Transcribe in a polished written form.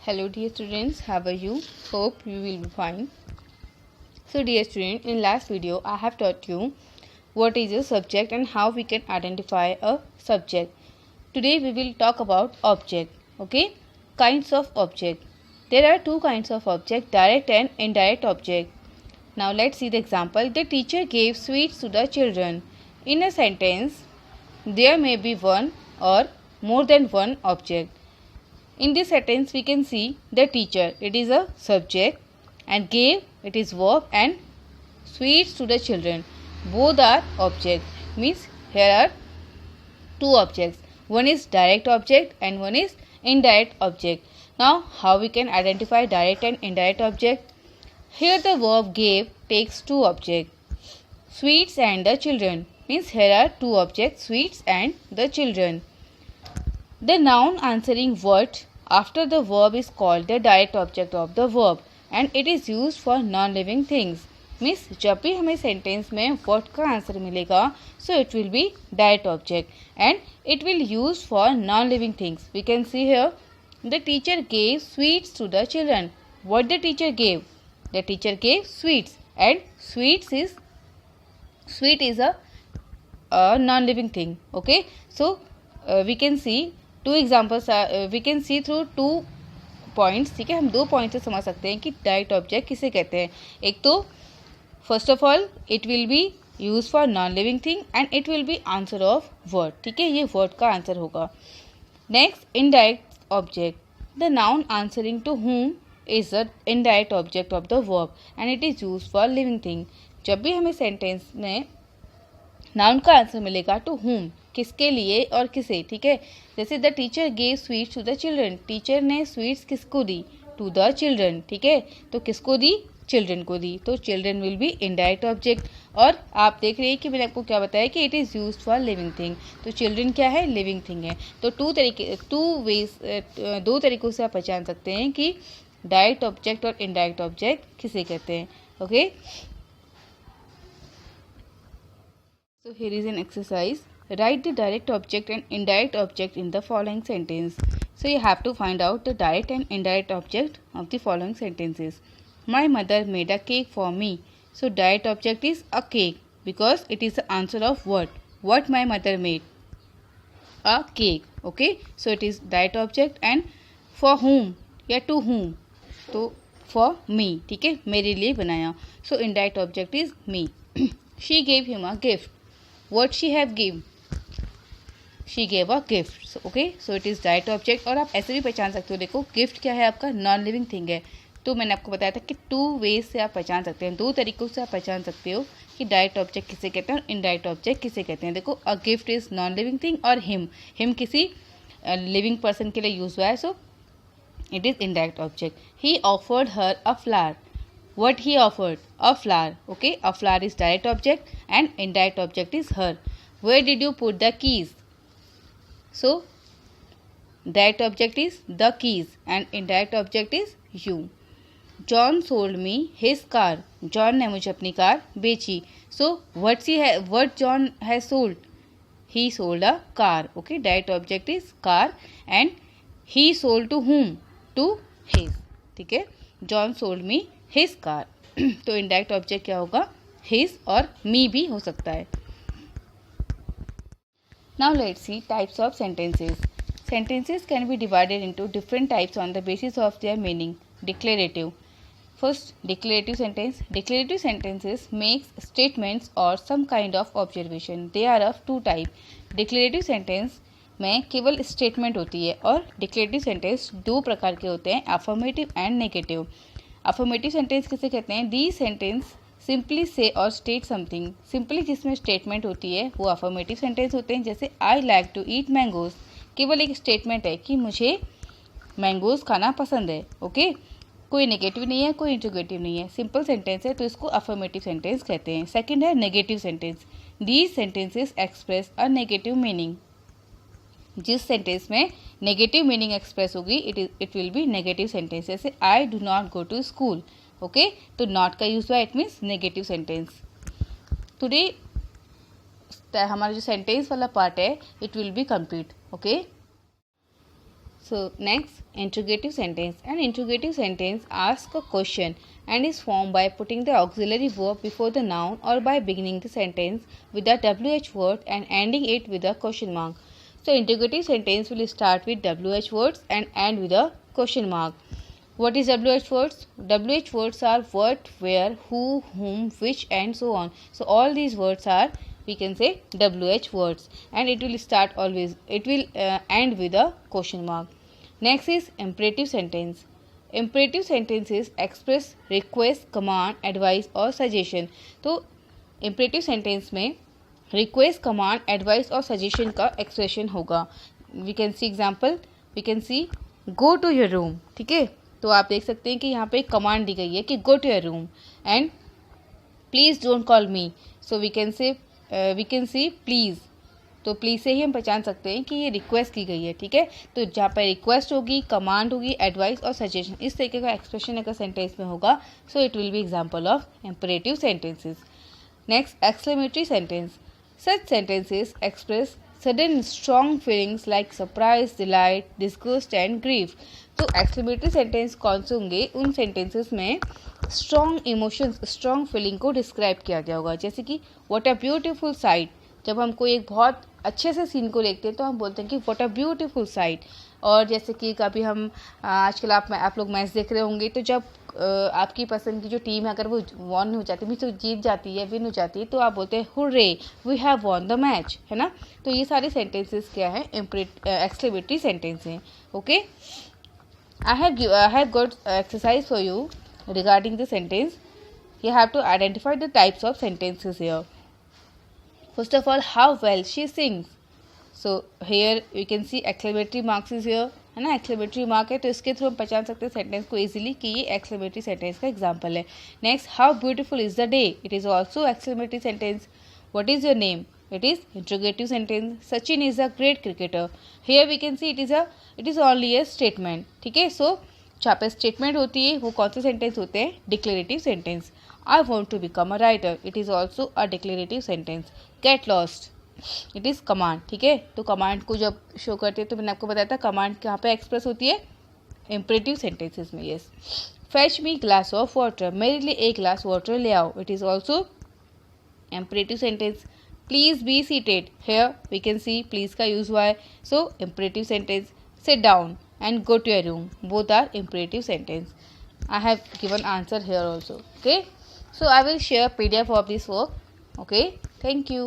Hello dear students, how are you? Hope you will be fine. So dear student, in last video I have taught you what is a subject and how we can identify a subject. Today we will talk about object. Okay, kinds of object. There are two kinds of object, direct and indirect object. Now let's see the example. The teacher gave sweets to the children. In a sentence, there may be one or more than one object. In this sentence we can see the teacher, it is a subject, and gave, it is verb, and sweets to the children, both are object. Means here are two objects, one is direct object and one is indirect object. Now how we can identify direct and indirect object? Here the verb gave takes two objects, sweets and the children. Means here are two objects, sweets and the children. The noun answering what after the verb is called the direct object of the verb and it is used for non-living things. Means जब भी हमें sentence में what का answer मिलेगा so it will be direct object and it will use for non-living things. We can see here the teacher gave sweets to the children. What the teacher gave? The teacher gave sweets, and sweet is a non-living thing. Okay, so we can see two examples we can see through two points. ठीक है, हम दो point से समझ सकते हैं कि direct object किसे कहते हैं. एक तो first of all it will be use for non living thing and it will be answer of word. ठीक है, ये वर्ड का आंसर होगा. Next, indirect object. The noun answering to whom is the indirect object of the verb and it is use for living thing. जब भी हमें sentence में noun का आंसर मिलेगा टू हुम, किसके लिए और किसे. ठीक है, जैसे the teacher gave sweets to the children, teacher ने स्वीट्स किसको दी? To the children. ठीक है, तो किसको दी? चिल्ड्रन को दी. तो children will be indirect object. और आप देख रहे हैं कि मैंने आपको क्या बताया कि it is used for living thing. तो चिल्ड्रन क्या है? लिविंग थिंग है. तो दो तरीकों से आप पहचान सकते हैं कि डायरेक्ट ऑब्जेक्ट और इनडायरेक्ट ऑब्जेक्ट किसे कहते हैं. Okay, so here is an exercise. Write the direct object and indirect object in the following sentence. So you have to find out the direct and indirect object of the following sentences. My mother made a cake for me. So direct object is a cake because it is the answer of what my mother made. A cake. Okay, so it is direct object. And for whom या to whom, तो for me. ठीक है, मेरे लिए बनाया. So indirect object is me. She gave him a gift. What she have given? She gave a gift. So okay, so it is direct object. और आप ऐसे भी पहचान सकते हो. देखो, गिफ्ट क्या है? आपका नॉन लिविंग थिंग है. तो मैंने आपको बताया था कि टू वेज से आप पहचान सकते हैं, दो तरीकों से आप पहचान सकते हो कि डायरेक्ट ऑब्जेक्ट किसे कहते हैं और इनडायरेक्ट ऑब्जेक्ट किसे कहते हैं. देखो, a gift is non living thing और हिम किसी लिविंग पर्सन के लिए यूज हुआ है, so it is indirect object. He offered her a flower. What he offered? A flower. Okay, a flower is direct object and indirect object is her. Where did you put the keys? So direct object is the keys and indirect object is you. John sold me his car. John ने मुझे अपनी car बेची. So what John has sold? He sold a car. Okay, direct object is car and he sold to whom? To his. ठीक है, John sold me his car. तो indirect object क्या होगा? His और मी भी हो सकता है. Now let's see types of sentences. Sentences can be divided into different types on the basis of their meaning. Declarative. First, declarative sentence. Declarative sentences makes statements और some kind of observation. They are of two type. Declarative sentence में केवल statement होती है और declarative sentence दो प्रकार के होते हैं, affirmative and negative. Affirmative sentence किसे कहते हैं? दी सेंटेंस सिंपली से और स्टेट समथिंग. सिंपली जिसमें स्टेटमेंट होती है वो अफर्मेटिव सेंटेंस होते हैं. जैसे I like to eat mangoes, केवल एक स्टेटमेंट है कि मुझे मैंगोज खाना पसंद है. ओके, कोई नेगेटिव नहीं है, कोई इंट्रोगेटिव नहीं है, सिंपल सेंटेंस है, तो इसको अफर्मेटिव सेंटेंस कहते हैं. सेकेंड है negative sentence. These sentences express a negative meaning. जिस सेंटेंस में नेगेटिव मीनिंग एक्सप्रेस होगी it will be negative sentence. जैसे I do not go to school. Okay, तो नॉट का यूज हुआ, it means negative sentence. Today हमारा जो sentence वाला पार्ट है it will be complete. Okay, So next, interrogative sentence. An interrogative sentence asks a question and is formed by putting the auxiliary verb before the noun or by beginning the sentence with a WH word and ending it with a question mark. So interrogative sentence will start with WH words and end with a question mark. What is WH words? WH words are what, where, who, whom, which and so on. So all these words are, we can say, WH words, and it will start always, it will end with a question mark. Next is imperative sentence. Imperative sentences express request, command, advice और suggestion. तो imperative sentence में request, command, advice और suggestion का expression होगा. We can see example. We can see go to your room. ठीक है, तो आप देख सकते हैं कि यहाँ पे एक कमांड दी गई है कि go to your room and please don't call me. So we can see please. तो प्लीज़ से ही हम पहचान सकते हैं कि ये रिक्वेस्ट की गई है. ठीक है, तो जहाँ पर रिक्वेस्ट होगी, कमांड होगी, एडवाइस और सजेशन, इस तरीके का एक्सप्रेशन अगर सेंटेंस में होगा, so it will B example of imperative sentences. Next, exclamatory sentence. Such sentences express sudden strong feelings like surprise, delight, disgust and grief. तो एक्सक्लेमेटरी सेंटेंस कौन से होंगे? उन सेंटेंसेस में स्ट्रॉन्ग इमोशंस, स्ट्रॉन्ग फीलिंग को describe किया गया होगा. जैसे कि व्हाट अ ब्यूटीफुल साइट. जब हम कोई एक बहुत अच्छे से सीन को देखते हैं तो हम बोलते हैं कि व्हाट अ ब्यूटीफुल साइट. और जैसे कि कभी हम आजकल आप लोग मैच देख रहे होंगे, तो जब आपकी पसंद की जो टीम है अगर वो वॉन हो जाती है, तो जीत जाती है, विन हो जाती है, तो आप बोलते हैं hurray, we have won the match, है ना. तो ये सारे सेंटेंसेस क्या है? एक्सक्लेमेटरी सेंटेंस हैं. Okay, I have got exercise for you regarding the sentence. You have to identify the types of sentences here. First of all, how well she sings. So here you can see exclamatory marks is here, है ना. exclamatory mark है तो इसके through हम पहचान सकते हैं sentence को इजीली कि ये exclamatory सेंटेंस का एग्जाम्पल है. Next, how beautiful is the day. It is also exclamatory sentence. What is your name? It is interrogative sentence. Sachin is a great cricketer. Here we can see it is only a statement. ठीक है, सो जहाँ पे statement होती है वो कौन से sentence होते हैं? Declarative sentence. I want to become a writer. It is also a declarative sentence. Get lost, it is command. ठीक है, तो कमांड को जब शो करते हैं तो मैंने आपको बताया था कमांड कहाँ पे एक्सप्रेस होती है? इम्परेटिव सेंटेंसेस में. Yes. Fetch me glass of water. मेरे लिए एक ग्लास वाटर ले आओ. It is also imperative sentence. Please be seated. Here we can see please का यूज़ हुआ है, so imperative sentence. Sit down and go to your room. Both are imperative sentence. I have given answer here also. Okay, so I will share PDF of this work. Okay, thank you.